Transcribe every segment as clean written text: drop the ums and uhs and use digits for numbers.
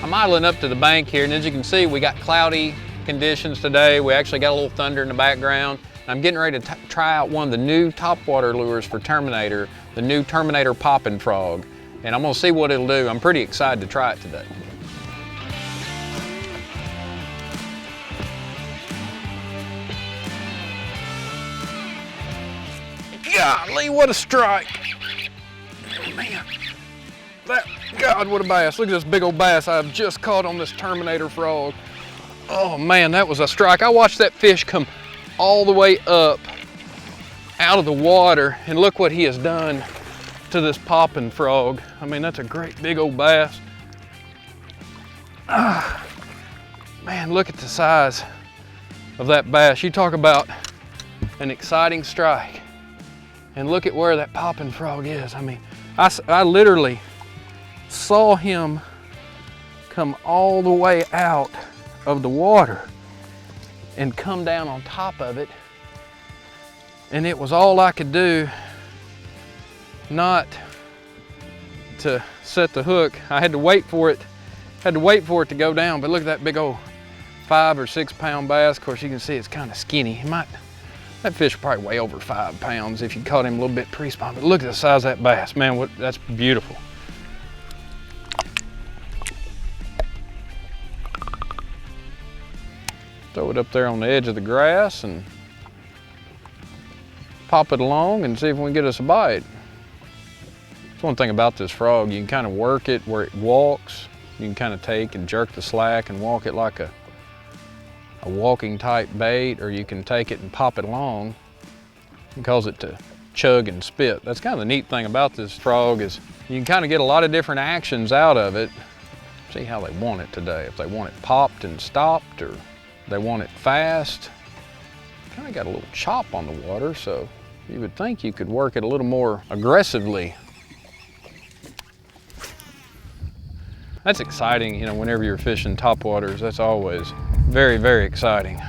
I'm idling up to the bank here, and as you can see, we got cloudy conditions today. We actually got a little thunder in the background. I'm getting ready to try out one of the new topwater lures for Terminator, the new Terminator Popping Frog. And I'm gonna see what it'll do. I'm pretty excited to try it today. Golly, what a strike. Man, God, what a bass. Look at this big old bass I've just caught on this Terminator frog. Oh man, that was a strike. I watched that fish come all the way up out of the water, and look what he has done to this popping frog. I mean, that's a great big old bass. Man, look at the size of that bass. You talk about an exciting strike. And look at where that popping frog is. I mean, I literally saw him come all the way out of the water and come down on top of it. And it was all I could do not to set the hook. I had to wait for it. To go down. But look at that big old 5 or 6 pound bass. Of course, you can see it's kind of skinny. That fish will probably weigh over 5 pounds if you caught him a little bit pre-spawn. But look at the size of that bass. Man, that's beautiful. Throw it up there on the edge of the grass and pop it along and see if we can get us a bite. That's one thing about this frog. You can kind of work it where it walks. You can kind of take and jerk the slack and walk it like a walking type bait, or you can take it and pop it along and cause it to chug and spit. That's kind of the neat thing about this frog, is you can kind of get a lot of different actions out of it. See how they want it today. If they want it popped and stopped, or they want it fast. Kind of got a little chop on the water, so you would think you could work it a little more aggressively. That's exciting, you know, whenever you're fishing topwaters. That's always very, very exciting.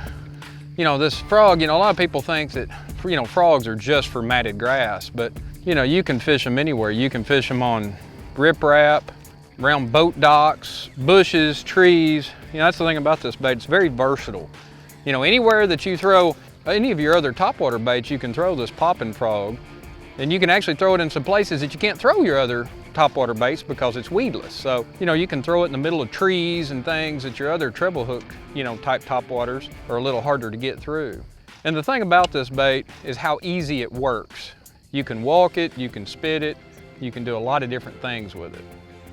You know, this frog, you know, a lot of people think that, you know, frogs are just for matted grass, but, you know, you can fish them anywhere. You can fish them on riprap, around boat docks, bushes, trees. You know, that's the thing about this bait. It's very versatile. You know, anywhere that you throw any of your other topwater baits, you can throw this popping frog. And you can actually throw it in some places that you can't throw your other topwater baits because it's weedless. So, you know, you can throw it in the middle of trees and things that your other treble hook, you know, type topwaters are a little harder to get through. And the thing about this bait is how easy it works. You can walk it, you can spit it, you can do a lot of different things with it.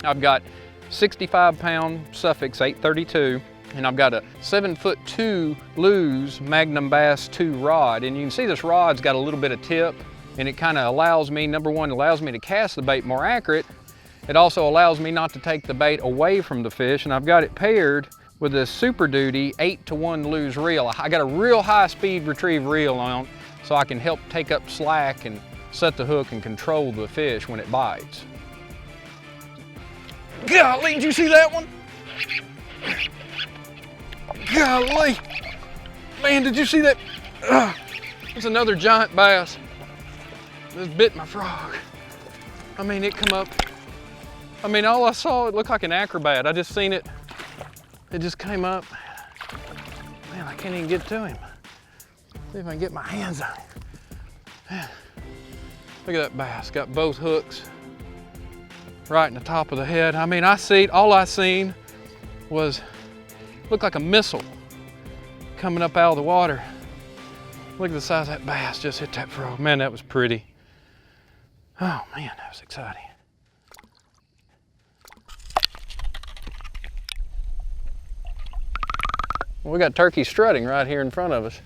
I've got 65 pound Suffix 832, and I've got a 7'2" Lew's Magnum Bass 2 rod. And you can see this rod's got a little bit of tip, and it kind of allows me, number one, allows me to cast the bait more accurate. It also allows me not to take the bait away from the fish, and I've got it paired with this Super Duty 8-to-1 Lew's reel. I got a real high speed retrieve reel on, so I can help take up slack and set the hook and control the fish when it bites. Golly, did you see that one? Golly. Man, did you see that? It's another giant bass. Just bit my frog. I mean, it come up. I mean, all I saw, it looked like an acrobat. I just seen it. It just came up. Man, I can't even get to him. See if I can get my hands on him. Man, look at that bass. Got both hooks right in the top of the head. I mean, all I seen was, looked like a missile coming up out of the water. Look at the size of that bass just hit that frog. Man, that was pretty. Oh man, that was exciting. Well, we got turkey strutting right here in front of us.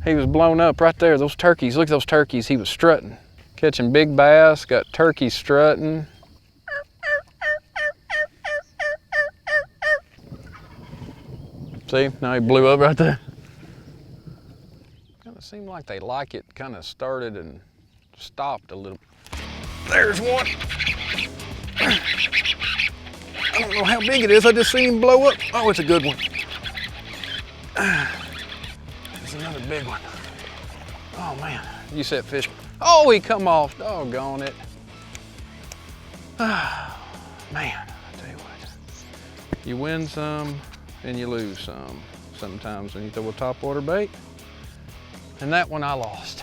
He was blown up right there. Those turkeys, look at those turkeys. He was strutting. Catching big bass, got turkey strutting. See, now he blew up right there. Kind of seemed like they like it kind of started and stopped a little. There's one. I don't know how big it is. I just seen him blow up. Oh, it's a good one. There's another big one. Oh man, you said fish. Oh, he come off. Doggone it. Man, I tell you what. You win some and you lose some sometimes when you throw a topwater bait. And that one I lost.